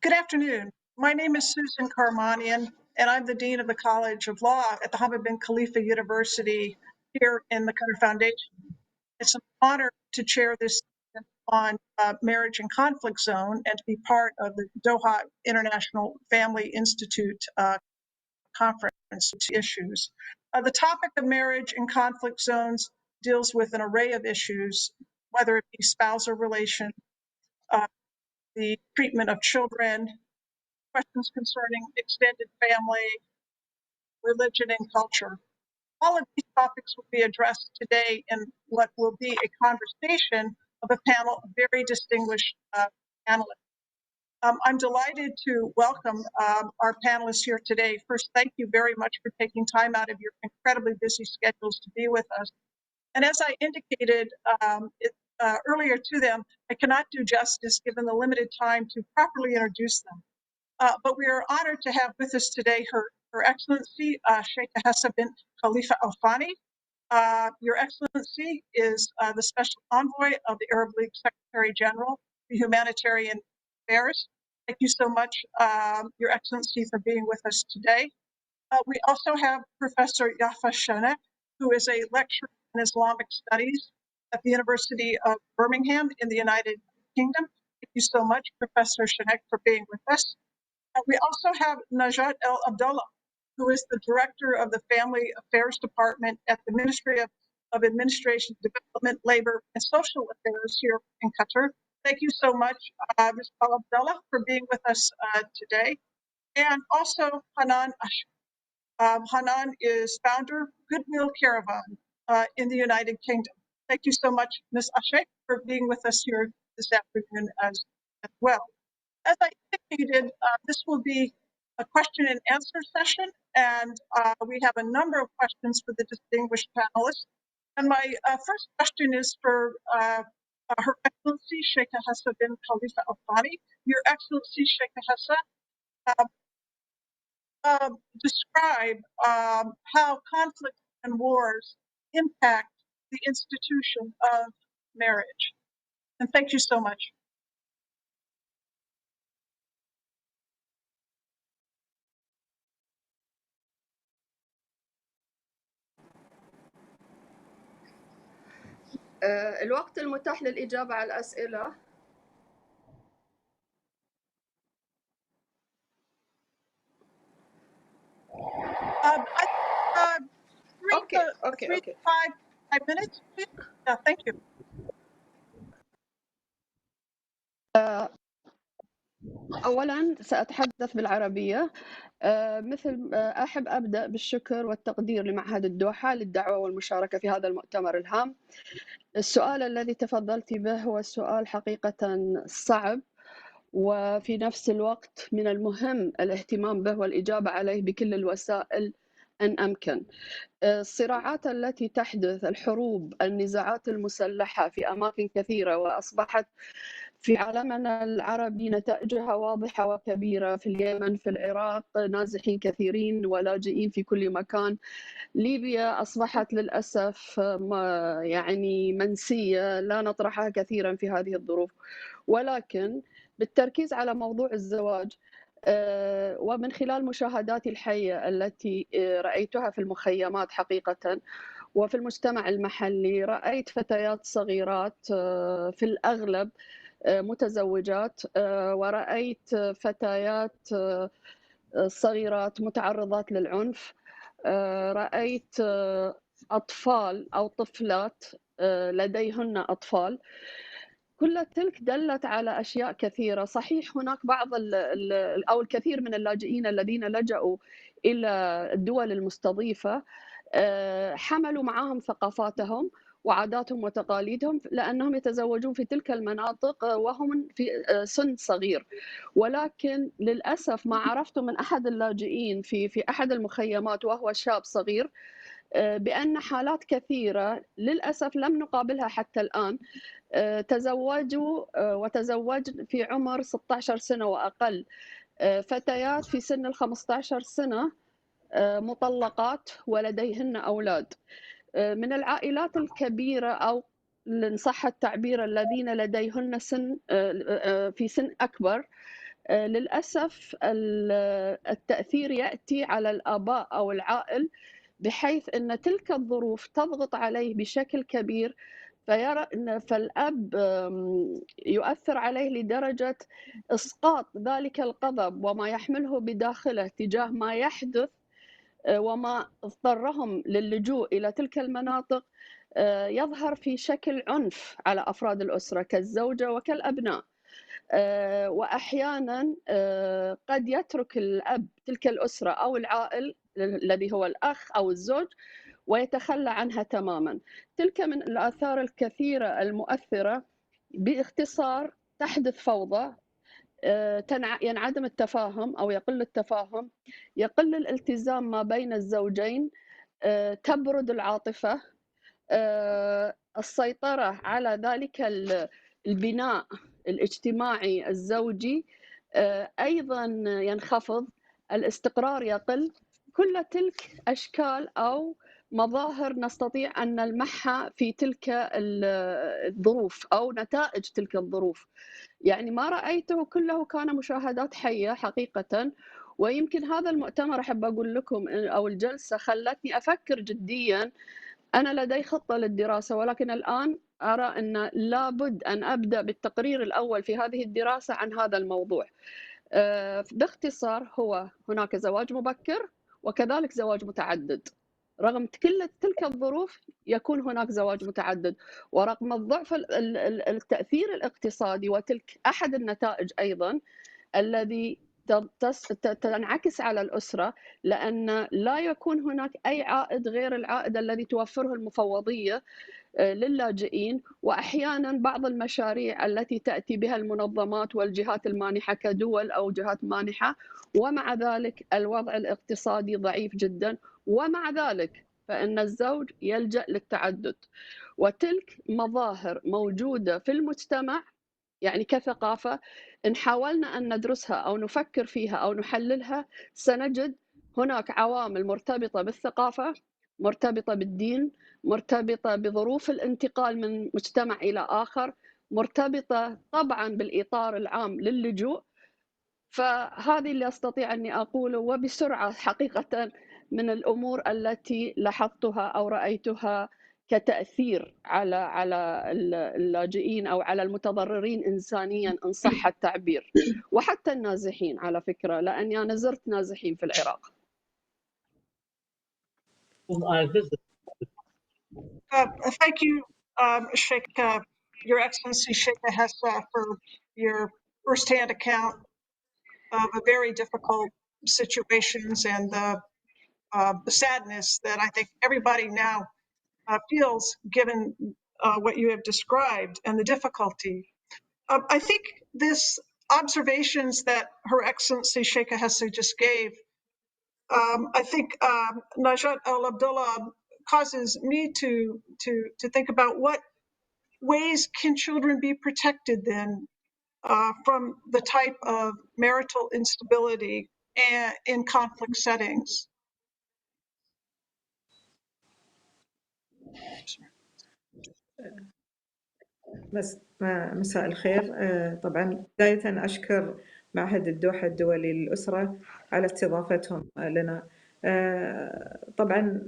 Good afternoon. My name is Susan Karmanian, and I'm the Dean of the College of Law at the Hamad bin Khalifa University here in the Qatar Foundation. It's an honor to chair this on marriage and conflict zone and to be part of the Doha International Family Institute conference issues. The topic of marriage and conflict zones deals with an array of issues, whether it be spousal relation, the treatment of children, questions concerning extended family, religion, and culture. All of these topics will be addressed today in what will be a conversation of a panel of very distinguished panelists. I'm delighted to welcome our panelists here today. First, thank you very much for taking time out of your incredibly busy schedules to be with us. And as I indicated earlier to them, I cannot do justice given the limited time to properly introduce them. But we are honored to have with us today Her Excellency Sheikh Hassa bin Khalifa Al Thani. Your Excellency is the Special Envoy of the Arab League Secretary General for Humanitarian Affairs. Thank you so much, Your Excellency, for being with us today. We also have Professor Yafa Shanek, who is a lecturer in Islamic Studies at the University of Birmingham in the United Kingdom. Thank you so much, Professor Shanek, for being with us. We also have Najat El Abdullah, who is the Director of the Family Affairs Department at the Ministry of Administration, Development, Labor, and Social Affairs here in Qatar. Thank you so much, Ms. El Abdullah, for being with us today. And also Hanan Ashik. Hanan is founder of Goodwill Caravan in the United Kingdom. Thank you so much, Ms. Ashik, for being with us here this afternoon as well. As I indicated, this will be a question and answer session, and we have a number of questions for the distinguished panelists. And my first question is for Her Excellency Sheikh Hassa bin Khalifa Al Thani. Your Excellency Sheikh Hassa, describe how conflict and wars impact the institution of marriage. And thank you so much. الوقت المتاح للإجابة على الأسئلة. Okay. 5 minutes, please. Thank you. أولاً سأتحدث بالعربية. مثل أحب أبدأ بالشكر والتقدير لمعهد الدوحة للدعوة والمشاركة في هذا المؤتمر الهام. السؤال الذي تفضلت به هو السؤال حقيقة صعب، وفي نفس الوقت من المهم الاهتمام به والإجابة عليه بكل الوسائل إن أمكن. الصراعات التي تحدث، الحروب، النزاعات المسلحة في أماكن كثيرة، وأصبحت في عالمنا العربي نتائجها واضحة وكبيرة، في اليمن، في العراق، نازحين كثيرين ولاجئين في كل مكان. ليبيا أصبحت للأسف يعني منسية، لا نطرحها كثيرا في هذه الظروف. ولكن بالتركيز على موضوع الزواج، ومن خلال مشاهداتي الحية التي رأيتها في المخيمات حقيقة وفي المجتمع المحلي، رأيت فتيات صغيرات في الأغلب متزوجات، ورأيت فتيات صغيرات متعرضات للعنف، رأيت أطفال أو طفلات لديهن أطفال. كل تلك دلت على أشياء كثيرة. صحيح هناك بعض أو الكثير من اللاجئين الذين لجأوا إلى الدول المستضيفة حملوا معهم ثقافاتهم وعاداتهم وتقاليدهم، لأنهم يتزوجون في تلك المناطق وهم في سن صغير. ولكن للأسف ما عرفت من أحد اللاجئين في أحد المخيمات وهو شاب صغير بأن حالات كثيرة للأسف لم نقابلها حتى الآن تزوجوا وتزوجن في عمر 16 سنة وأقل. فتيات في سن 15 سنة مطلقات ولديهن أولاد. من العائلات الكبيرة أو إن صح التعبير الذين لديهن في سن أكبر، للأسف التأثير يأتي على الآباء أو العائل، بحيث أن تلك الظروف تضغط عليه بشكل كبير، فيرى أن فالأب يؤثر عليه لدرجة إسقاط ذلك الغضب وما يحمله بداخله تجاه ما يحدث، وما اضطرهم للجوء إلى تلك المناطق، يظهر في شكل عنف على أفراد الأسرة كالزوجة وكالأبناء. وأحيانا قد يترك الأب تلك الأسرة أو العائل الذي هو الأخ أو الزوج ويتخلى عنها تماما. تلك من الآثار الكثيرة المؤثرة. باختصار، تحدث فوضى، ينعدم التفاهم أو يقل التفاهم، يقل الالتزام ما بين الزوجين، تبرد العاطفة، السيطرة على ذلك البناء الاجتماعي الزوجي أيضا ينخفض، الاستقرار يقل. كل تلك أشكال أو مظاهر نستطيع أن نلمحها في تلك الظروف أو نتائج تلك الظروف. يعني ما رأيته كله كان مشاهدات حية حقيقة. ويمكن هذا المؤتمر أحب أقول لكم أو الجلسة خلتني أفكر جديا. أنا لدي خطة للدراسة، ولكن الآن أرى أن لابد أن أبدأ بالتقرير الأول في هذه الدراسة عن هذا الموضوع. باختصار، هناك زواج مبكر وكذلك زواج متعدد. رغم كل تلك الظروف يكون هناك زواج متعدد، ورغم الضعف التأثير الاقتصادي، وتلك أحد النتائج أيضا الذي تنعكس على الأسرة، لأن لا يكون هناك أي عائد غير العائد الذي توفره المفوضية للاجئين. وأحيانا بعض المشاريع التي تأتي بها المنظمات والجهات المانحة كدول أو جهات مانحة، ومع ذلك الوضع الاقتصادي ضعيف جدا، ومع ذلك فإن الزوج يلجأ للتعدد. وتلك مظاهر موجودة في المجتمع، يعني كثقافة. إن حاولنا أن ندرسها أو نفكر فيها أو نحللها، سنجد هناك عوامل مرتبطة بالثقافة، مرتبطة بالدين، مرتبطة بظروف الانتقال من مجتمع إلى آخر، مرتبطة طبعا بالإطار العام للجوء. فهذه اللي أستطيع أني أقوله وبسرعة حقيقة من الأمور التي لاحظتها أو رأيتها كتأثير على اللاجئين أو على المتضررين إنسانيا إن صح التعبير، وحتى النازحين على فكرة، لأني أنا زرت نازحين في العراق. Thank you, Sheikh, Your Excellency Sheikh Hessa, for your firsthand account of a very difficult situations and the sadness that I think everybody now feels given what you have described and the difficulty. I think this observations that Her Excellency Sheikh Hessa just gave, I think Najat Al Abdullah causes me to think about what ways can children be protected then from the type of marital instability and in conflict settings. مساء الخير. طبعا بداية أشكر معهد الدوحة الدولي للأسرة على استضافتهم لنا. طبعا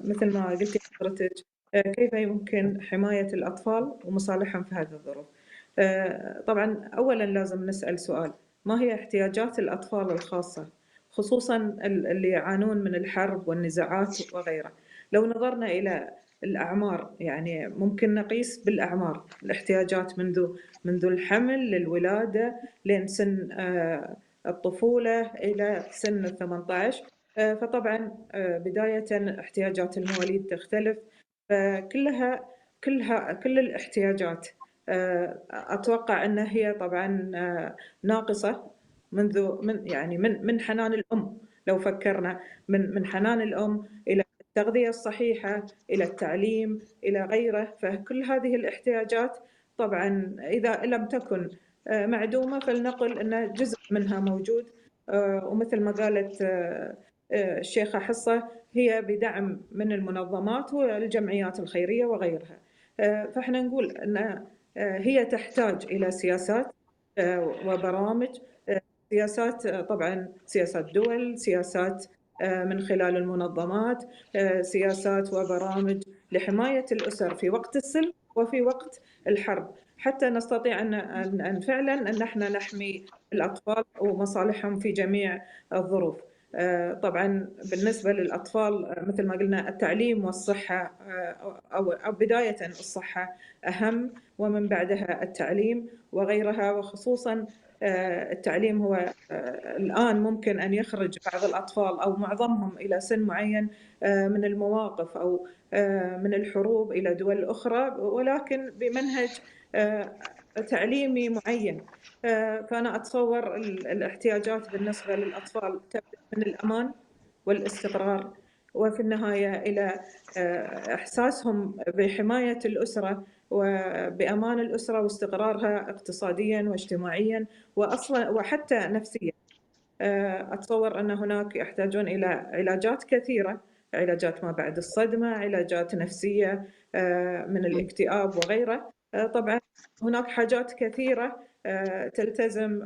مثل ما قلتي حضرتك، كيف يمكن حماية الأطفال ومصالحهم في هذه الظروف. طبعا أولا لازم نسأل سؤال: ما هي احتياجات الأطفال الخاصة، خصوصا اللي يعانون من الحرب والنزاعات وغيره؟ لو نظرنا إلى الأعمار، يعني ممكن نقيس بالأعمار الاحتياجات منذ الحمل للولادة لين سن الطفولة إلى سن 18. فطبعا بداية احتياجات المواليد تختلف، فكلها كل الاحتياجات أتوقع أن هي طبعا ناقصة من حنان الأم. لو فكرنا من حنان الأم إلى التغذية الصحيحة، إلى التعليم، إلى غيره، فكل هذه الاحتياجات طبعا إذا لم تكن معدومة فلنقل أن جزء منها موجود. ومثل ما قالت الشيخة حصة، هي بدعم من المنظمات والجمعيات الخيرية وغيرها. فإحنا نقول أن هي تحتاج إلى سياسات وبرامج سياسات طبعا سياسات دول، سياسات من خلال المنظمات، سياسات وبرامج لحماية الأسر في وقت السلم وفي وقت الحرب، حتى نستطيع أن فعلا أن احنا نحمي الأطفال ومصالحهم في جميع الظروف. طبعا بالنسبة للأطفال مثل ما قلنا التعليم والصحة، أو بداية الصحة أهم، ومن بعدها التعليم وغيرها، وخصوصا التعليم هو الآن ممكن أن يخرج بعض الأطفال أو معظمهم إلى سن معين من المواقف أو من الحروب إلى دول أخرى، ولكن بمنهج تعليمي معين. فأنا أتصور الاحتياجات بالنسبة للأطفال تبدأ من الأمان والاستقرار، وفي النهاية إلى إحساسهم بحماية الأسرة وبأمان الأسرة واستقرارها اقتصاديا واجتماعيا وأصلا وحتى نفسيا. أتصور أن هناك يحتاجون إلى علاجات كثيرة، علاجات ما بعد الصدمة، علاجات نفسية من الاكتئاب وغيره. طبعا هناك حاجات كثيرة تلتزم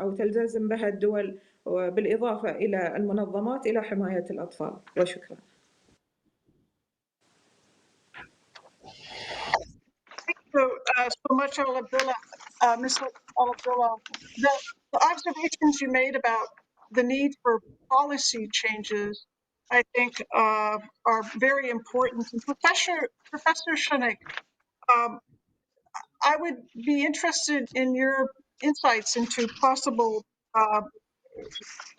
أو تلتزم بها الدول، بالإضافة إلى المنظمات إلى حماية الأطفال. وشكرا. So much, Alabdullah, Ms. Alabdullah. The observations you made about the need for policy changes, I think, are very important. And Professor Shunik, I would be interested in your insights into possible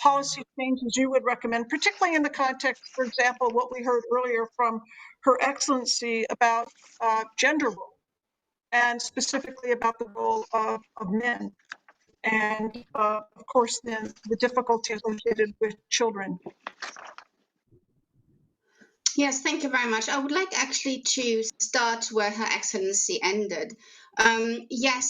policy changes you would recommend, particularly in the context, for example, what we heard earlier from Her Excellency about gender role, and specifically about the role of men, and of course then the difficulty associated with children. Yes, thank you very much. I would like actually to start where Her Excellency ended. Yes,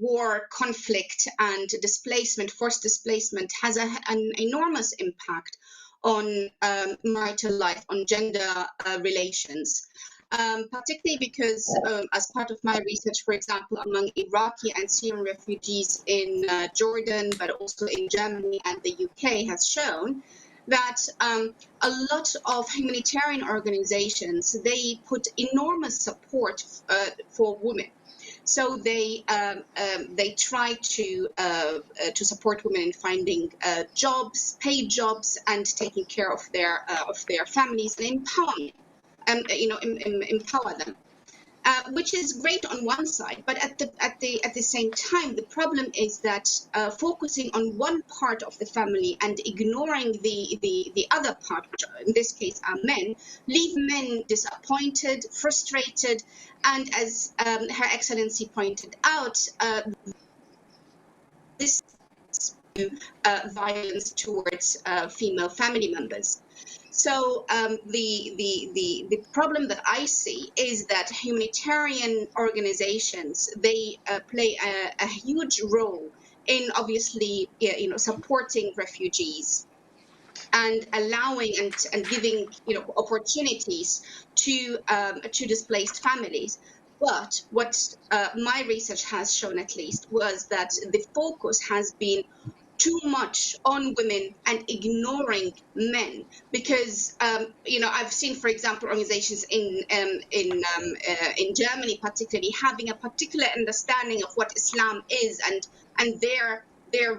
war, conflict, and displacement, forced displacement, has an enormous impact on marital life, on gender relations. Particularly because as part of my research, for example, among Iraqi and Syrian refugees in Jordan, but also in Germany and the UK, has shown that a lot of humanitarian organizations, they put enormous support for women. So they try to support women in finding jobs, paid jobs, and taking care of their families and empowering, empower them. Which is great on one side, but at the same time, the problem is that focusing on one part of the family and ignoring the other part, which in this case are men, leave men disappointed, frustrated, and as Her Excellency pointed out, this violence towards female family members. So the problem that I see is that humanitarian organizations, they play a huge role in obviously supporting refugees and allowing and giving opportunities to displaced families. But what my research has shown, at least, was that the focus has been too much on women and ignoring men, because I've seen, for example, organizations in Germany particularly having a particular understanding of what Islam is and their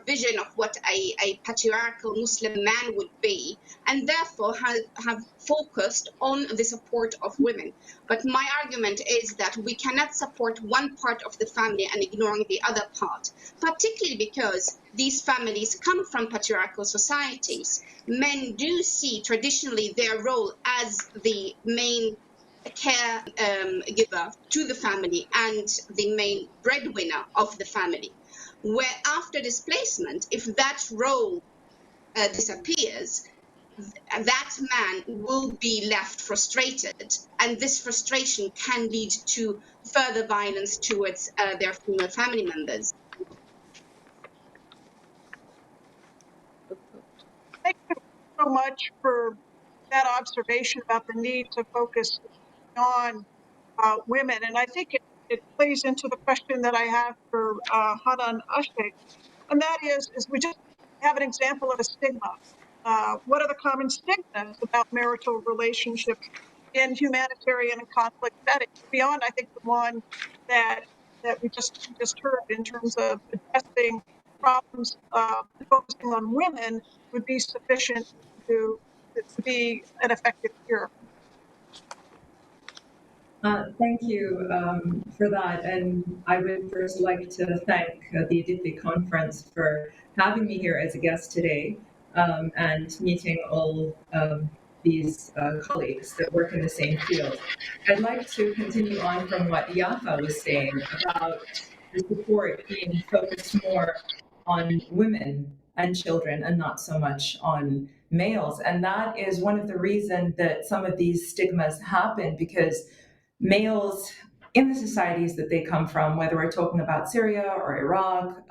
vision of what a patriarchal Muslim man would be, and therefore have focused on the support of women. But my argument is that we cannot support one part of the family and ignoring the other part, particularly because these families come from patriarchal societies. Men do see traditionally their role as the main care giver to the family and the main breadwinner of the family. Where after displacement, if that role disappears, that man will be left frustrated, and this frustration can lead to further violence towards their female family members. Thank you so much for that observation about the need to focus on women. And I think it plays into the question that I have for Hanan Ashik. And that is we just have an example of a stigma. What are the common stigmas about marital relationships in humanitarian and conflict settings? Beyond, I think, the one that we just heard in terms of addressing problems, focusing on women would be sufficient to be an effective cure. Thank you for that. And I would first like to thank the Aditya Conference for having me here as a guest today and meeting all these colleagues that work in the same field. I'd like to continue on from what Yafa was saying about the support being focused more on women and children and not so much on males. And that is one of the reasons that some of these stigmas happen, because males in the societies that they come from, whether we're talking about Syria or Iraq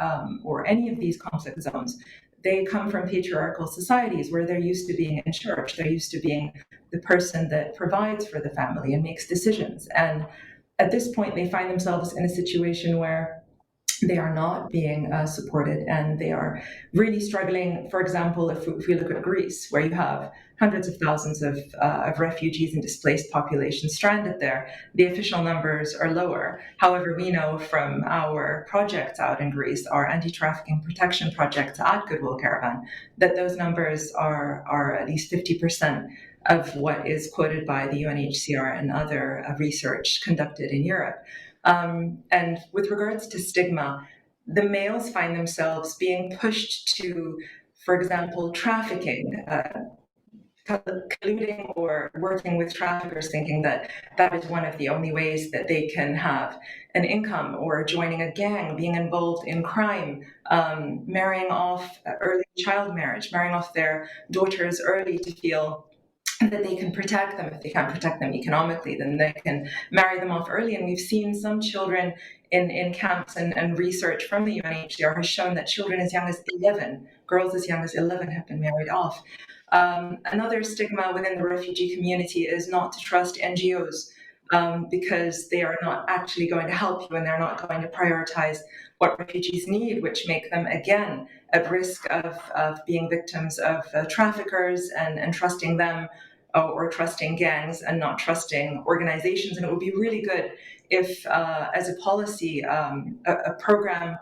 or any of these conflict zones, they come from patriarchal societies where they're used to being in charge. They're used to being the person that provides for the family and makes decisions. And at this point, they find themselves in a situation where they are not being supported and they are really struggling. For example, if we look at Greece, where you have hundreds of thousands of refugees and displaced populations stranded there, the official numbers are lower. However, we know from our projects out in Greece, our anti-trafficking protection projects at Goodwill Caravan, that those numbers are at least 50% of what is quoted by the UNHCR and other research conducted in Europe. And with regards to stigma, the males find themselves being pushed to, for example, trafficking, colluding or working with traffickers, thinking that that is one of the only ways that they can have an income, or joining a gang, being involved in crime, marrying off early child marriage, marrying off their daughters early to feel that they can protect them. If they can't protect them economically, then they can marry them off early. And we've seen some children in camps, and research from the UNHCR has shown that children as young as 11, girls as young as 11, have been married off. Another stigma within the refugee community is not to trust NGOs, because they are not actually going to help you and they're not going to prioritize what refugees need, which make them, again, at risk of being victims of traffickers and trusting them, or trusting gangs and not trusting organizations. And it would be really good if, as a policy, a program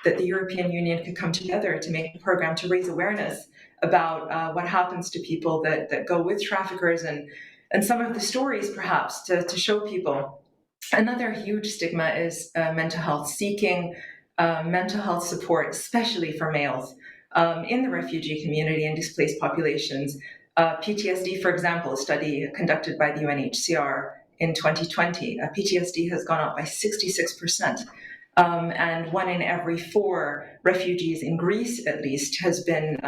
that the European Union could come together to make a program to raise awareness about what happens to people that go with traffickers, and some of the stories perhaps to show people. Another huge stigma is mental health, seeking mental health support, especially for males in the refugee community and displaced populations. PTSD, for example, a study conducted by the UNHCR in 2020, PTSD has gone up by 66%. And 1 in every 4 refugees in Greece, at least, has been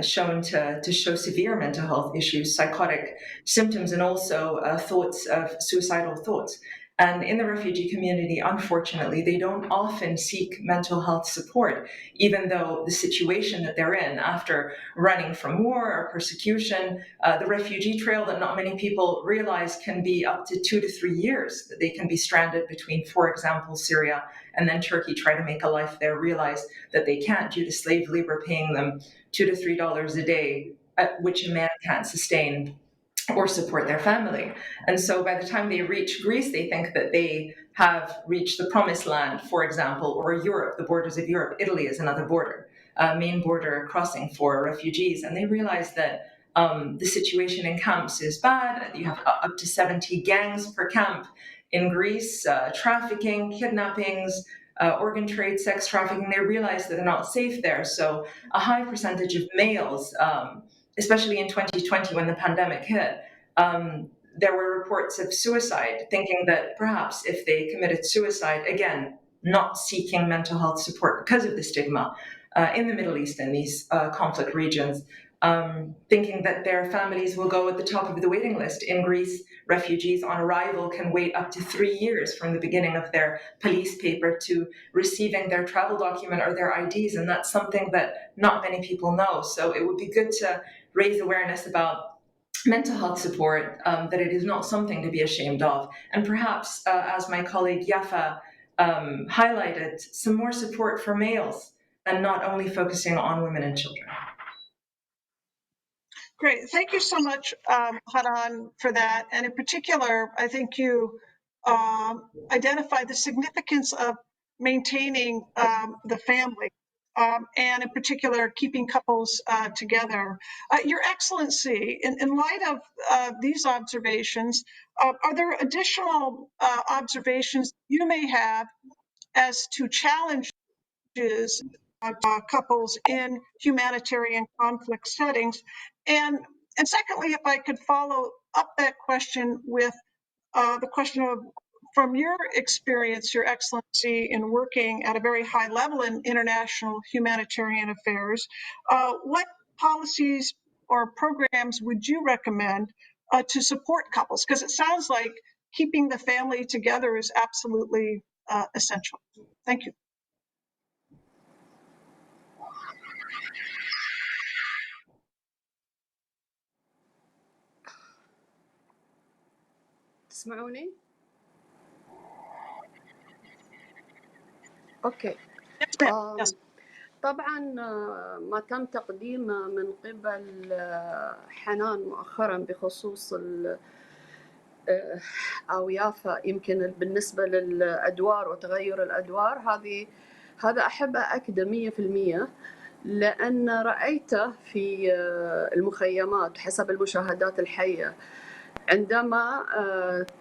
shown to show severe mental health issues, psychotic symptoms, and also thoughts of suicidal thoughts. And in the refugee community, unfortunately, they don't often seek mental health support, even though the situation that they're in after running from war or persecution, the refugee trail that not many people realize can be up to 2 to 3 years, that they can be stranded between, for example, Syria and then Turkey, try to make a life there, realize that they can't due to slave labor paying them $2 to $3 a day, which a man can't sustain or support their family. And so by the time they reach Greece, they think that they have reached the promised land, for example, or Europe, the borders of Europe. Italy is another border, main border crossing for refugees. And they realize that the situation in camps is bad. You have up to 70 gangs per camp in Greece, trafficking, kidnappings, organ trade, sex trafficking. They realize that they're not safe there. So a high percentage of males, especially in 2020 when the pandemic hit, there were reports of suicide, thinking that perhaps if they committed suicide, again, not seeking mental health support because of the stigma in the Middle East and these conflict regions, thinking that their families will go at the top of the waiting list. In Greece, refugees on arrival can wait up to 3 years from the beginning of their police paper to receiving their travel document or their IDs, and that's something that not many people know. So it would be good to raise awareness about mental health support, that it is not something to be ashamed of. And perhaps, as my colleague Yafa highlighted some more support for males and not only focusing on women and children. Great. Thank you so much, Hanan, for that. And in particular, I think you identified the significance of maintaining the family, and in particular, keeping couples together. Your Excellency, in light of these observations, are there additional observations you may have as to challenges couples in humanitarian conflict settings? And secondly, if I could follow up that question with the question of, from your experience, Your Excellency, in working at a very high level in international humanitarian affairs, what policies or programs would you recommend to support couples? Because it sounds like keeping the family together is absolutely essential. Thank you. تسمعوني؟ اوكي. Yes. طبعا ما تم تقديمه من قبل حنان مؤخرا بخصوص أو يافا يمكن بالنسبة للأدوار وتغير الأدوار، هذا أحب أأكده 100%، لأن رأيته في المخيمات حسب المشاهدات الحية. عندما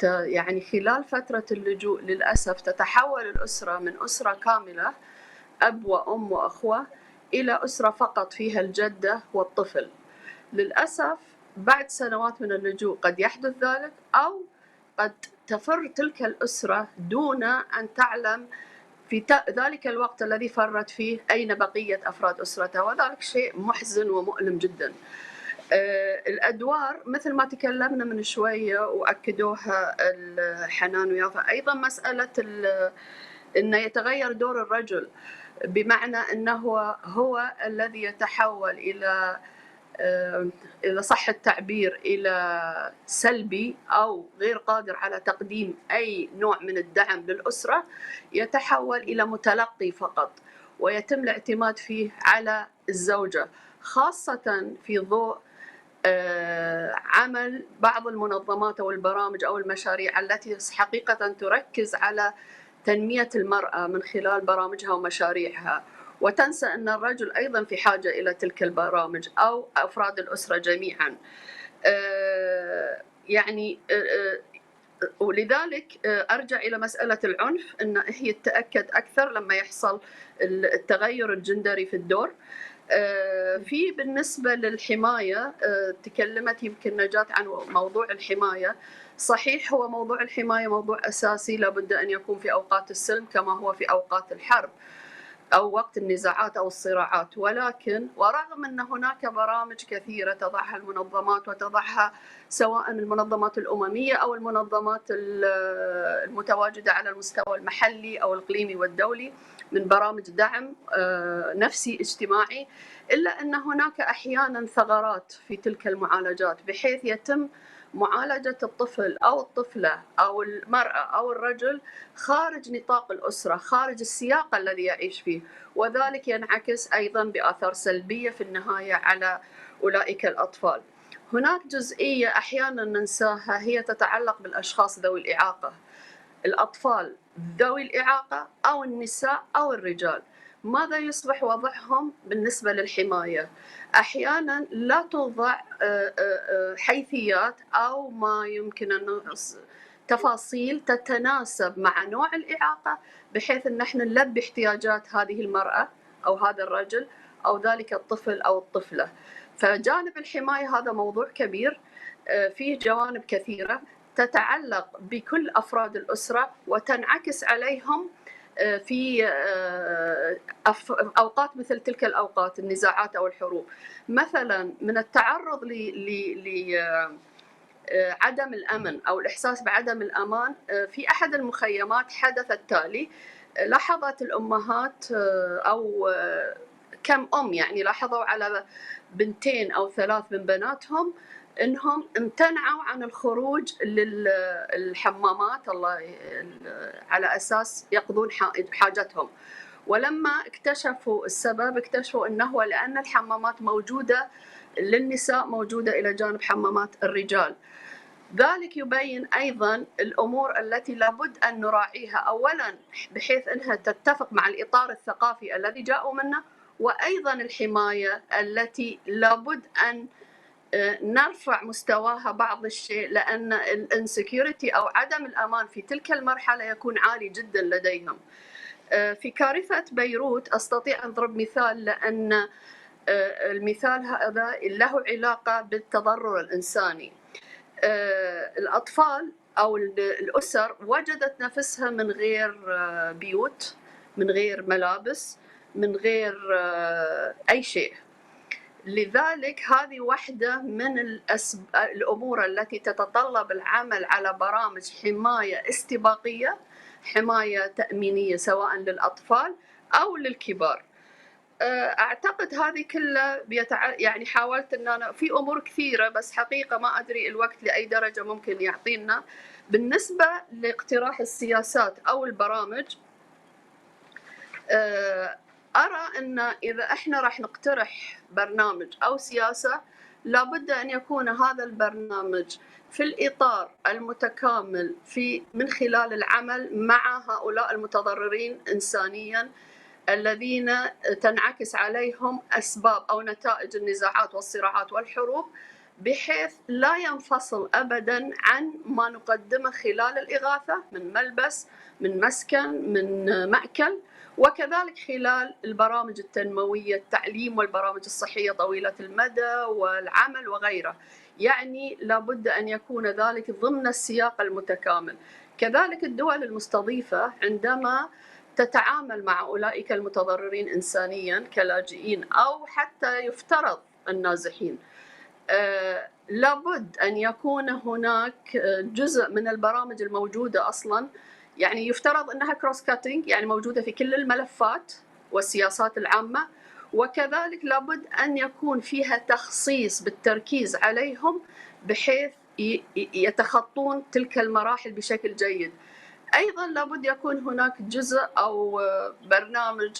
يعني خلال فترة اللجوء للأسف تتحول الأسرة من أسرة كاملة أب وأم وأخوة إلى أسرة فقط فيها الجدة والطفل. للأسف بعد سنوات من اللجوء قد يحدث ذلك، أو قد تفر تلك الأسرة دون أن تعلم في ذلك الوقت الذي فرت فيه أين بقية أفراد أسرتها، وذلك شيء محزن ومؤلم جدا. الأدوار مثل ما تكلمنا من شوية وأكدوها حنان ويافا، أيضا مسألة أنه يتغير دور الرجل، بمعنى أنه هو الذي يتحول إلى صح التعبير إلى سلبي أو غير قادر على تقديم أي نوع من الدعم للأسرة، يتحول إلى متلقي فقط، ويتم الاعتماد فيه على الزوجة، خاصة في ضوء عمل بعض المنظمات أو البرامج أو المشاريع التي حقيقة تركز على تنمية المرأة من خلال برامجها ومشاريعها، وتنسى أن الرجل أيضا في حاجة إلى تلك البرامج أو أفراد الأسرة جميعا. يعني ولذلك أرجع إلى مسألة العنف، أن هي تتأكد أكثر لما يحصل التغير الجندري في الدور. في بالنسبة للحماية، تكلمت يمكن نجاة عن موضوع الحماية. صحيح، هو موضوع الحماية موضوع أساسي لابد أن يكون في أوقات السلم كما هو في أوقات الحرب أو وقت النزاعات أو الصراعات، ولكن ورغم أن هناك برامج كثيرة تضعها المنظمات وتضعها سواء المنظمات الأممية أو المنظمات المتواجدة على المستوى المحلي أو الإقليمي والدولي من برامج دعم نفسي اجتماعي، إلا أن هناك أحيانا ثغرات في تلك المعالجات، بحيث يتم معالجة الطفل أو الطفلة أو المرأة أو الرجل خارج نطاق الأسرة، خارج السياق الذي يعيش فيه، وذلك ينعكس أيضا بآثار سلبية في النهاية على أولئك الأطفال. هناك جزئية أحيانا ننساها، هي تتعلق بالأشخاص ذوي الإعاقة، الأطفال ذوي الإعاقة أو النساء أو الرجال. ماذا يصبح وضعهم بالنسبة للحماية؟ أحيانا لا توضع حيثيات أو ما يمكن أن تفاصيل تتناسب مع نوع الإعاقة، بحيث أن احنا نلبي احتياجات هذه المرأة أو هذا الرجل أو ذلك الطفل أو الطفلة. فجانب الحماية هذا موضوع كبير، فيه جوانب كثيرة تتعلق بكل أفراد الأسرة وتنعكس عليهم في أوقات مثل تلك الأوقات، النزاعات أو الحروب. مثلا من التعرض عدم الأمن أو الإحساس بعدم الأمان، في أحد المخيمات حدث التالي. لاحظت الأمهات أو كم أم يعني لاحظوا على بنتين أو 3 من بناتهم انهم امتنعوا عن الخروج للحمامات على اساس يقضون حاجتهم. ولما اكتشفوا السبب اكتشفوا انه لان الحمامات موجوده للنساء موجوده الى جانب حمامات الرجال. ذلك يبين أيضاً الأمور التي لابد أن نراعيها، أولاً بحيث أنها تتفق مع الإطار الثقافي الذي جاءوا منه، وأيضاً الحماية التي لابد أن نرفع مستواها بعض الشيء، لأن الانسكيورتي أو عدم الأمان في تلك المرحلة يكون عالي جداً لديهم. في كارثة بيروت أستطيع أن أضرب مثال، لأن المثال هذا له علاقة بالتضرر الإنساني. الأطفال أو الأسر وجدت نفسها من غير بيوت، من غير ملابس، من غير أي شيء. لذلك هذه واحدة من الأمور التي تتطلب العمل على برامج حماية استباقية، حماية تأمينية سواء للأطفال أو للكبار. أعتقد هذه كلها يعني حاولت أن أنا في أمور كثيرة، بس حقيقة ما أدري الوقت لأي درجة ممكن يعطينا. بالنسبة لاقتراح السياسات أو البرامج، أرى أن إذا إحنا راح نقترح برنامج أو سياسة لابد أن يكون هذا البرنامج في الإطار المتكامل من خلال العمل مع هؤلاء المتضررين إنسانياً الذين تنعكس عليهم أسباب أو نتائج النزاعات والصراعات والحروب، بحيث لا ينفصل أبداً عن ما نقدمه خلال الإغاثة من ملبس، من مسكن، من مأكل، وكذلك خلال البرامج التنموية، التعليم والبرامج الصحية طويلة المدى والعمل وغيره. يعني لابد أن يكون ذلك ضمن السياق المتكامل. كذلك الدول المستضيفة عندما تتعامل مع أولئك المتضررين إنسانياً كلاجئين أو حتى يفترض النازحين، لابد أن يكون هناك جزء من البرامج الموجودة أصلاً، يعني يفترض أنها كروس كاتينج، يعني موجودة في كل الملفات والسياسات العامة، وكذلك لابد أن يكون فيها تخصيص بالتركيز عليهم بحيث يتخطون تلك المراحل بشكل جيد. أيضاً لابد يكون هناك جزء أو برنامج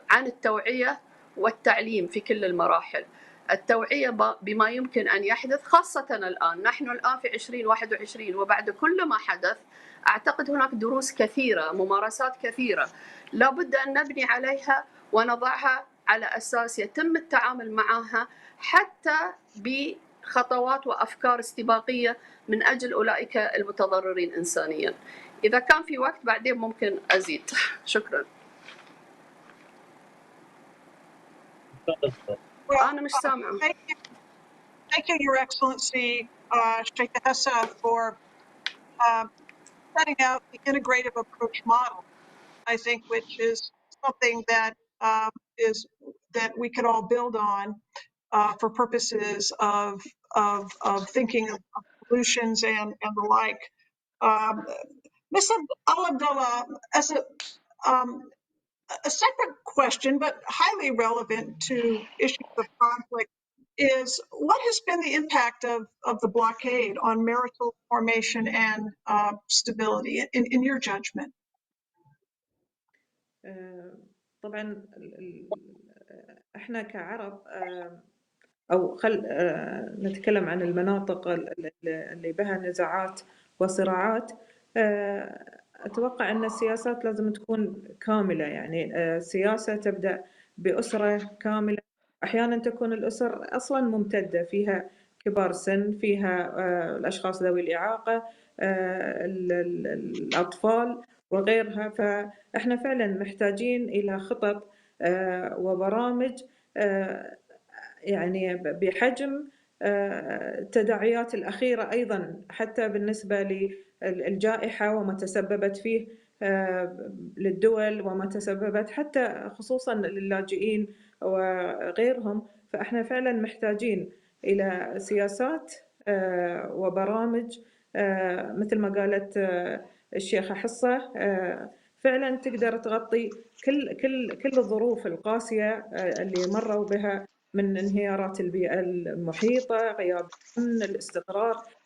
عن التوعية والتعليم في كل المراحل. التوعية بما يمكن أن يحدث، خاصة الآن نحن الآن في 2021 وبعد كل ما حدث أعتقد هناك دروس كثيرة، ممارسات كثيرة لابد أن نبني عليها ونضعها على أساس يتم التعامل معها حتى بخطوات وأفكار استباقية من أجل أولئك المتضررين إنسانياً. إذا كان في وقت بعدين ممكن أزيد. شكراً. أنا مش سامعة. Thank you, Your Excellency, Sheikh Hessa, for setting out the integrative approach model, I think, which is something that that we could all build on for purposes of thinking of solutions and the like. Ms. Al-Abdullah, as a separate question, but highly relevant to issues of conflict, is what has been the impact of the blockade on marital formation and stability in your judgment? طبعا احنا كعرب او خل نتكلم عن المناطق اللي بها نزاعات وصراعات. اتوقع ان السياسات لازم تكون كامله، يعني سياسه تبدا باسره كامله. احيانا تكون الاسر اصلا ممتده، فيها كبار سن، فيها الاشخاص ذوي الاعاقه، الاطفال وغيرها. فاحنا فعلا محتاجين الى خطط وبرامج يعني بحجم التداعيات الأخيرة أيضاً، حتى بالنسبة للجائحة وما تسببت فيه للدول وما تسببت حتى خصوصاً للاجئين وغيرهم. فإحنا فعلاً محتاجين إلى سياسات وبرامج مثل ما قالت الشيخة حصة، فعلاً تقدر تغطي كل الظروف القاسية اللي مروا بها من انهيارات البيئة المحيطة، غياب الأمن،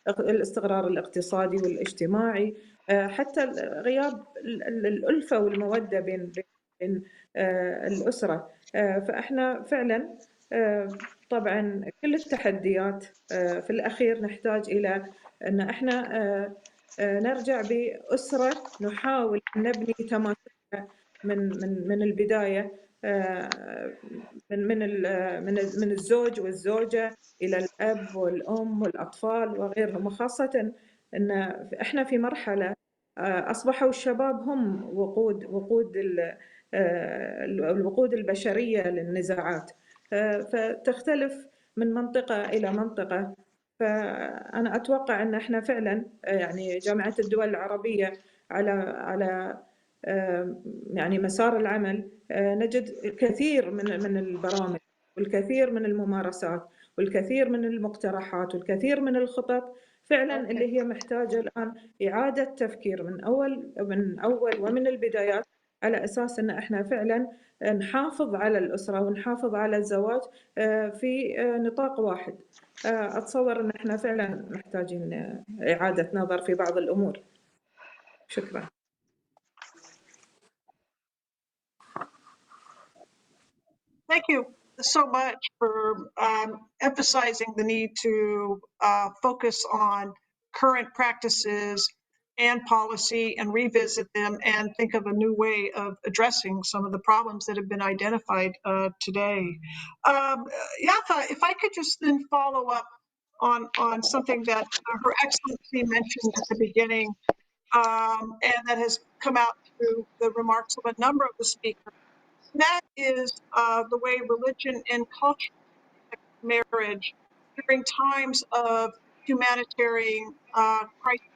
الاستقرار الاقتصادي والاجتماعي، حتى غياب الألفة والمودة بين الأسرة. فإحنا فعلا طبعا كل التحديات في الأخير نحتاج إلى أن إحنا نرجع بأسرة نحاول أن نبني تماسكها من البداية، من الزوج والزوجة إلى الأب والأم والأطفال وغيرهم، وخاصة أن إحنا في مرحلة أصبحوا الشباب هم الوقود البشرية للنزاعات، فتختلف من منطقة إلى منطقة. فأنا أتوقع أن إحنا فعلا يعني جامعة الدول العربية على يعني مسار العمل نجد الكثير من البرامج والكثير من الممارسات والكثير من المقترحات والكثير من الخطط فعلا اللي هي محتاجة الآن إعادة تفكير من أول ومن البدايات، على أساس أن إحنا فعلا نحافظ على الأسرة ونحافظ على الزواج في نطاق واحد. أتصور أن إحنا فعلا محتاجين إعادة نظر في بعض الأمور. شكرا. Thank you so much for emphasizing the need to focus on current practices and policy and revisit them and think of a new way of addressing some of the problems that have been identified today. Yatha, if I could just then follow up on something that Her Excellency mentioned at the beginning, and that has come out through the remarks of a number of the speakers. That is the way religion and culture affect marriage during times of humanitarian crisis.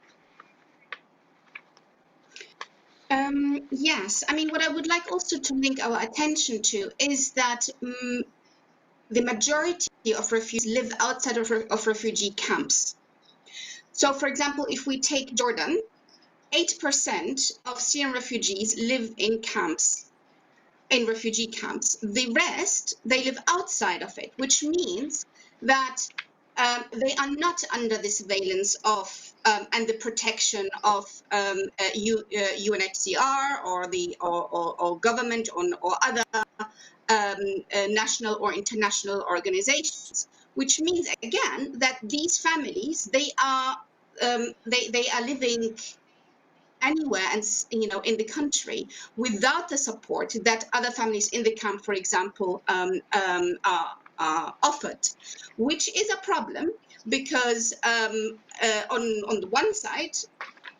Yes, I mean, what I would like also to link our attention to is that the majority of refugees live outside of refugee camps. So, for example, if we take Jordan, 8% of Syrian refugees live in camps, in refugee camps. The rest, they live outside of it, which means that they are not under the surveillance of and the protection of UNHCR or government or other national or international organizations. Which means again that these families they are living anywhere and in the country without the support that other families in the camp, for example, are offered, which is a problem because on the one side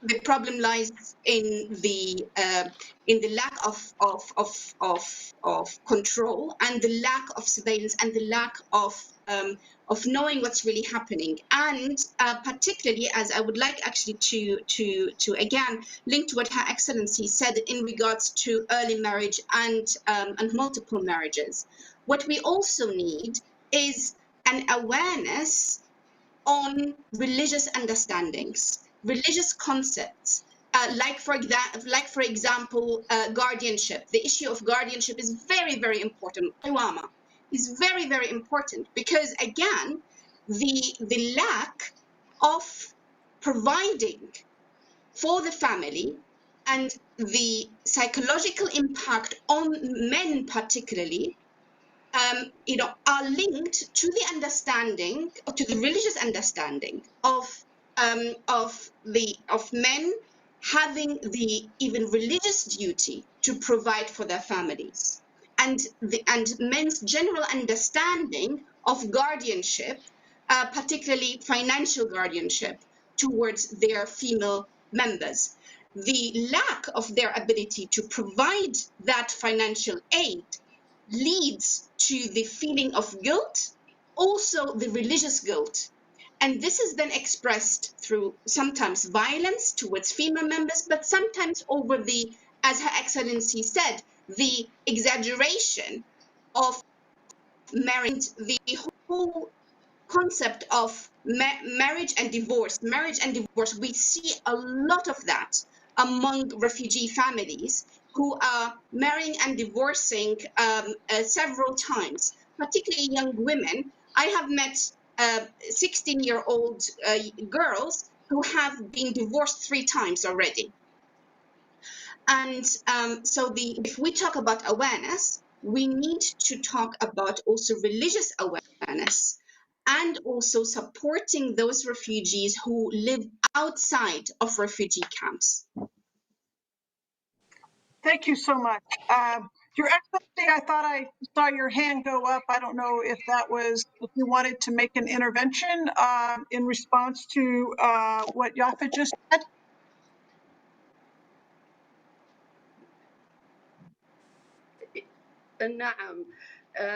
the problem lies in the lack of control and the lack of surveillance and the lack of knowing what's really happening, and particularly, as I would like actually to again link to what Her Excellency said in regards to early marriage and multiple marriages. What we also need is an awareness on religious understandings, religious concepts, like for example, guardianship. The issue of guardianship is very, very important. Qawama is very, very important because again, the lack of providing for the family and the psychological impact on men particularly are linked to the understanding, or to the religious understanding of men having the even religious duty to provide for their families, and men's general understanding of guardianship, particularly financial guardianship towards their female members. The lack of their ability to provide that financial aid leads to the feeling of guilt, also the religious guilt. And this is then expressed through sometimes violence towards female members, but sometimes over the, as Her Excellency said, the exaggeration of marriage, the whole concept of marriage and divorce. Marriage and divorce, we see a lot of that among refugee families who are marrying and divorcing several times, particularly young women. I have met 16-year-old girls who have been divorced 3 times already. And if we talk about awareness, we need to talk about also religious awareness and also supporting those refugees who live outside of refugee camps. Thank you so much. Your Excellency, I thought I saw your hand go up. I don't know if you wanted to make an intervention in response to what Yafa just said. نعم،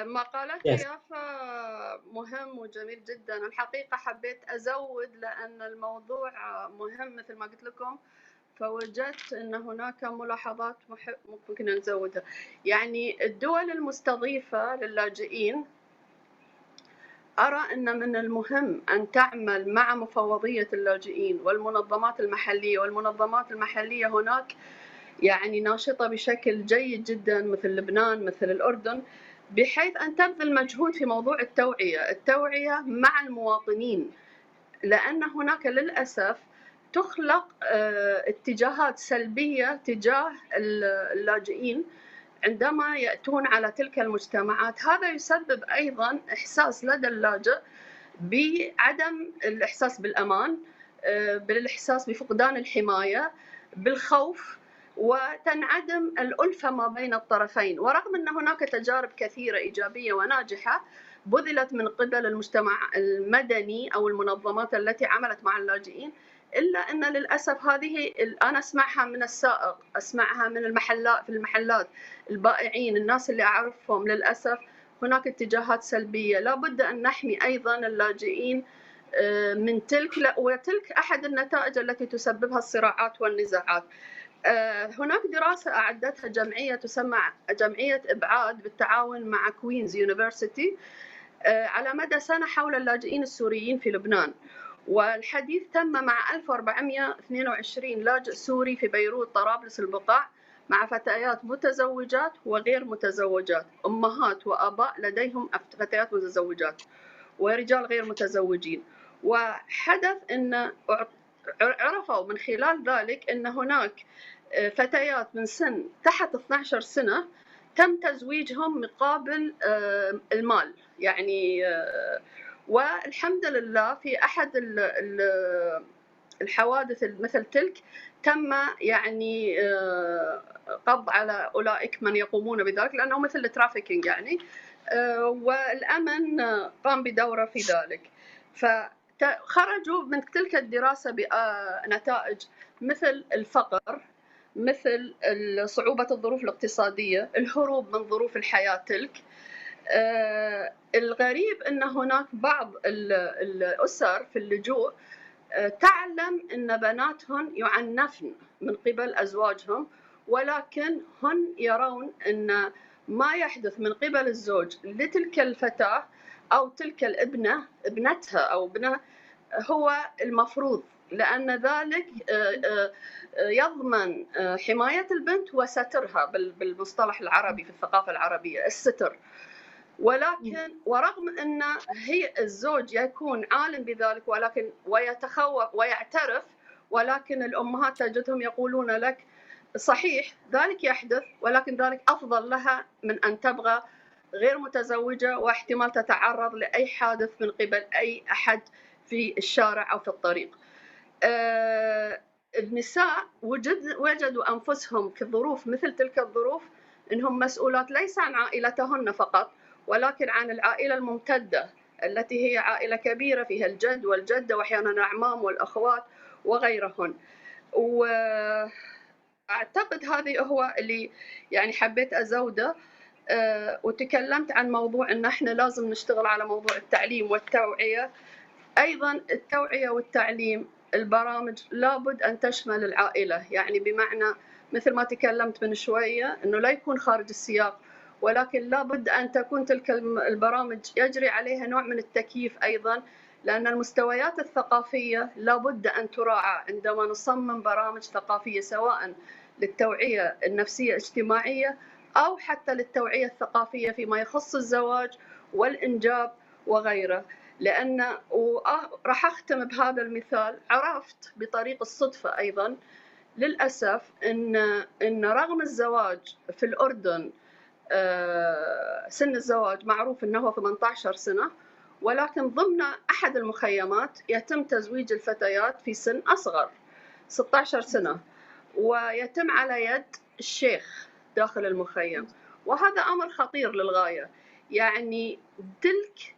ما قالته يافا مهم وجميل جدا. الحقيقة حبيت أزود لأن الموضوع مهم مثل ما قلت لكم، فوجدت أن هناك ملاحظات ممكن نزودها. يعني الدول المستضيفة للاجئين أرى أن من المهم أن تعمل مع مفوضية اللاجئين والمنظمات المحلية، والمنظمات المحلية هناك يعني ناشطة بشكل جيد جدا مثل لبنان مثل الأردن، بحيث أن تبذل مجهود في موضوع التوعية مع المواطنين، لأن هناك للأسف تخلق اتجاهات سلبية تجاه اللاجئين عندما يأتون على تلك المجتمعات. هذا يسبب أيضا إحساس لدى اللاجئ بعدم الإحساس بالأمان، بالإحساس بفقدان الحماية، بالخوف، وتنعدم الألفة ما بين الطرفين. ورغم أن هناك تجارب كثيرة إيجابية وناجحة بذلت من قبل المجتمع المدني أو المنظمات التي عملت مع اللاجئين، إلا أن للأسف هذه أنا أسمعها من السائق، أسمعها من المحلات، في المحلات البائعين، الناس اللي أعرفهم. للأسف هناك اتجاهات سلبية. لا بد أن نحمي أيضا اللاجئين من تلك، وتلك أحد النتائج التي تسببها الصراعات والنزاعات. هناك دراسة أعدتها جمعية تسمى جمعية إبعاد بالتعاون مع كوينز يونيفرسيتي على مدى سنة حول اللاجئين السوريين في لبنان، والحديث تم مع 1422 لاجئ سوري في بيروت، طرابلس، البقاع، مع فتيات متزوجات وغير متزوجات، أمهات وآباء لديهم فتيات متزوجات ورجال غير متزوجين. وحدث أن عرفوا من خلال ذلك أن هناك فتيات من سن تحت 12 سنة تم تزويجهم مقابل المال يعني. والحمد لله في أحد الحوادث مثل تلك تم يعني قبض على أولئك من يقومون بذلك، لأنه مثل الترافيكينج يعني، والأمن قام بدوره في ذلك. فخرجوا من تلك الدراسة بنتائج مثل الفقر، مثل صعوبة الظروف الاقتصادية، الهروب من ظروف الحياة تلك. الغريب أن هناك بعض الأسر في اللجوء تعلم أن بناتهن يعنفن من قبل أزواجهم، ولكن هن يرون أن ما يحدث من قبل الزوج لتلك الفتاة أو تلك الابنة، ابنتها أو ابنه، هو المفروض، لأن ذلك يضمن حماية البنت وسترها بالمصطلح العربي في الثقافة العربية، الستر. ولكن ورغم أن هي الزوج يكون عالم بذلك ولكن ويتخوف ويعترف، ولكن الأمهات تجدهم يقولون لك صحيح ذلك يحدث، ولكن ذلك أفضل لها من أن تبغى غير متزوجة واحتمال تتعرض لأي حادث من قبل أي أحد في الشارع أو في الطريق. النساء وجدوا أنفسهم في ظروف مثل تلك الظروف إنهم مسؤولات ليس عن عائلتهن فقط، ولكن عن العائلة الممتدة التي هي عائلة كبيرة فيها الجد والجدة وأحيانا الأعمام والأخوات وغيرهن. وأعتقد هذه هو اللي يعني حبيت أزوده. وتكلمت عن موضوع أن احنا لازم نشتغل على موضوع التعليم والتوعية. أيضا التوعية والتعليم، البرامج لابد أن تشمل العائلة، يعني بمعنى مثل ما تكلمت من شوية أنه لا يكون خارج السياق، ولكن لابد أن تكون تلك البرامج يجري عليها نوع من التكييف أيضا، لأن المستويات الثقافية لابد أن تراعى عندما نصمم برامج ثقافية، سواء للتوعية النفسية الاجتماعية أو حتى للتوعية الثقافية فيما يخص الزواج والإنجاب وغيره. لأن راح أختم بهذا المثال. عرفت بطريق الصدفة أيضا للأسف إن رغم الزواج في الأردن سن الزواج معروف أنه هو 18 سنة، ولكن ضمن أحد المخيمات يتم تزويج الفتيات في سن أصغر 16 سنة، ويتم على يد الشيخ داخل المخيم. وهذا أمر خطير للغاية. يعني تلك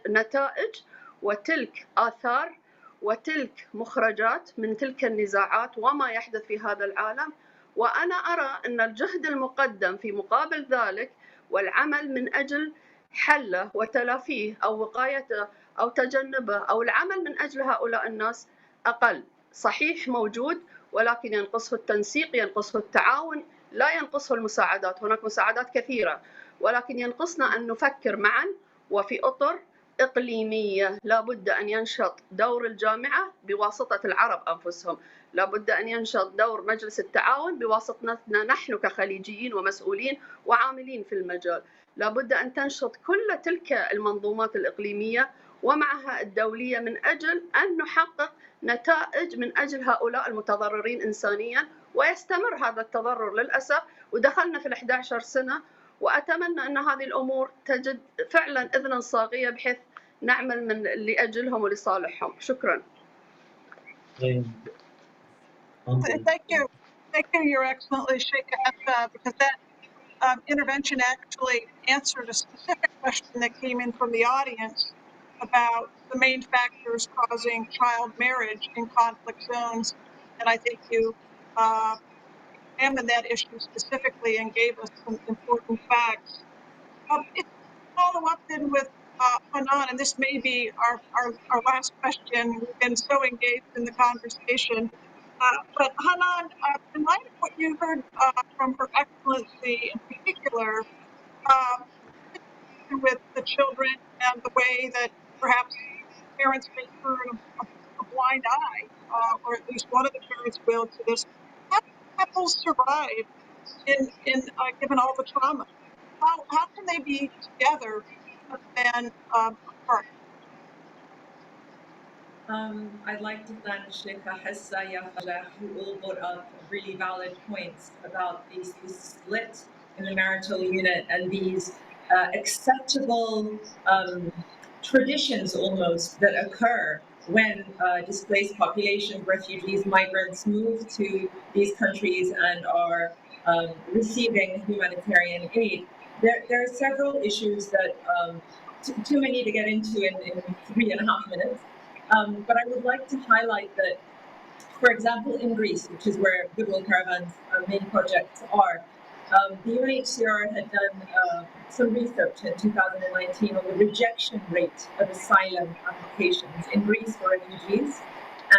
نتائج وتلك آثار وتلك مخرجات من تلك النزاعات وما يحدث في هذا العالم. وأنا أرى أن الجهد المقدم في مقابل ذلك والعمل من أجل حله وتلافيه أو وقايته أو تجنبه أو العمل من أجل هؤلاء الناس أقل. صحيح موجود، ولكن ينقصه التنسيق، ينقصه التعاون، لا ينقصه المساعدات. هناك مساعدات كثيرة، ولكن ينقصنا أن نفكر معا وفي أطر إقليمية. لا بد أن ينشط دور الجامعة بواسطة العرب أنفسهم، لا بد أن ينشط دور مجلس التعاون بواسطتنا نحن كخليجيين ومسؤولين وعاملين في المجال. لا بد أن تنشط كل تلك المنظومات الإقليمية ومعها الدولية من أجل أن نحقق نتائج من أجل هؤلاء المتضررين إنسانيا. ويستمر هذا التضرر للأسف، ودخلنا في 11 سنة، وأتمنى أن هذه الأمور تجد فعلا إذنا صاغية بحيث نعمل من لأجلهم ولصالحهم. شكرا. Thank you. Thank you, Your Excellency Sheikh Hafsa, because that intervention actually answered a specific question that came in from the audience about the main factors causing child marriage in conflict zones. And I think you examined that issue specifically and gave us some important facts. It's follow up then with Hanan, and this may be our last question. We've been so engaged in the conversation. But Hanan, in light of what you heard from Her Excellency in particular, with the children and the way that perhaps parents may turn a blind eye, or at least one of the parents will, to this, how do couples survive in given all the trauma? How can they be together and apart? I'd like to thank Sheikha Hassa Yafajah, who all brought up really valid points about these split in the marital unit and these acceptable traditions almost that occur when displaced populations, refugees, migrants move to these countries and are receiving humanitarian aid. There are several issues that too many to get into in 3.5 minutes. But I would like to highlight that, for example, in Greece, which is where Goodwill Caravan's main projects are, the UNHCR had done some research in 2019 on the rejection rate of asylum applications in Greece for refugees,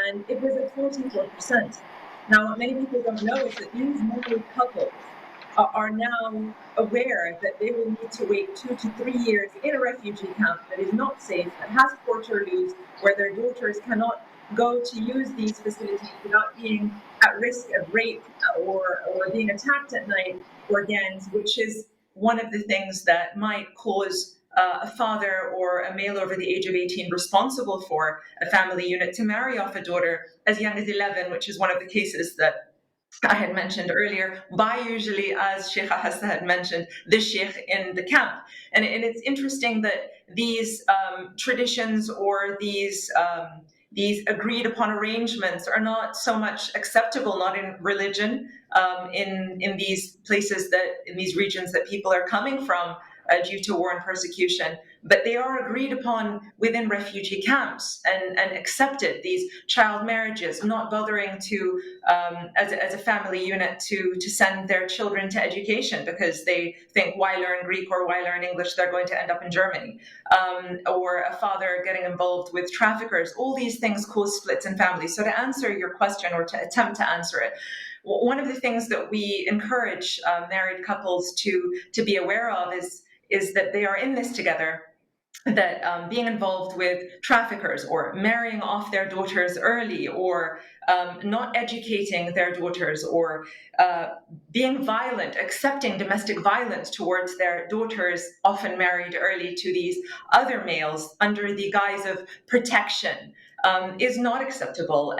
and it was at 44%. Now, what many people don't know is that these married couples are now aware that they will need to wait 2 to 3 years in a refugee camp that is not safe, that has portaloos, where their daughters cannot go to use these facilities without being at risk of rape or being attacked at night or gangs, which is one of the things that might cause a father or a male over the age of 18 responsible for a family unit to marry off a daughter as young as 11, which is one of the cases that I had mentioned earlier, by usually, as Sheikh Hassa had mentioned, the sheikh in the camp. And it's interesting that these traditions or these agreed upon arrangements are not so much acceptable, not in religion, in these places in these regions that people are coming from due to war and persecution, but they are agreed upon within refugee camps and accepted, these child marriages, not bothering to, as a family unit, to send their children to education because they think, why learn Greek or why learn English? They're going to end up in Germany. Or a father getting involved with traffickers. All these things cause splits in families. So to answer your question, or to attempt to answer it, one of the things that we encourage married couples to be aware of is that they are in this together. that being involved with traffickers or marrying off their daughters early or not educating their daughters or being violent, accepting domestic violence towards their daughters, often married early to these other males under the guise of protection, is not acceptable.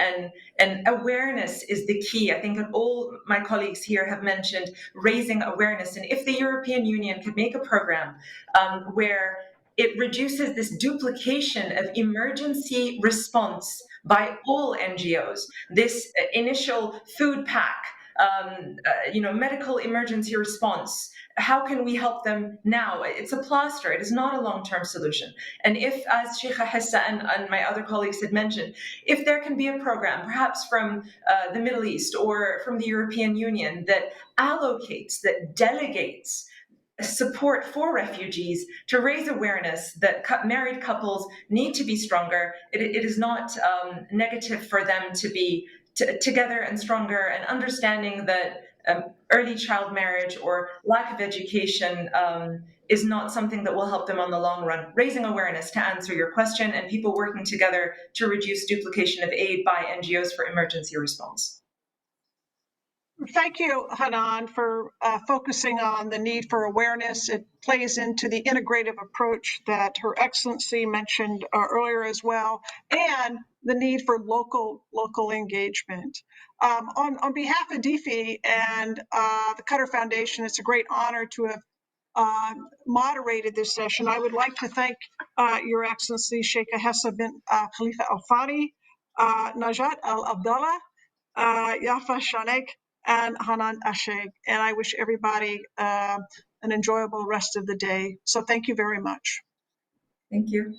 And awareness is the key. I think all my colleagues here have mentioned raising awareness. And if the European Union could make a program where it reduces this duplication of emergency response by all NGOs. This initial food pack, medical emergency response. How can we help them now? It's a plaster. It is not a long-term solution. And if, as Sheikha Hessa and my other colleagues had mentioned, if there can be a program, perhaps from the Middle East or from the European Union, that allocates, that delegates support for refugees to raise awareness that married couples need to be stronger. It is not negative for them to be together and stronger, and understanding that early child marriage or lack of education is not something that will help them on the long run. Raising awareness, to answer your question, and people working together to reduce duplication of aid by NGOs for emergency response. Thank you, Hanan, for focusing on the need for awareness. It plays into the integrative approach that Her Excellency mentioned earlier as well, and the need for local engagement. On behalf of DFE and the Qatar Foundation, it's a great honor to have moderated this session. I would like to thank Your Excellency Sheikha Hessa bint Khalifa Al Thani, Najat Al Abdallah, Yafa Shanek, and Hanan Asheg. And I wish everybody an enjoyable rest of the day. So thank you very much. Thank you.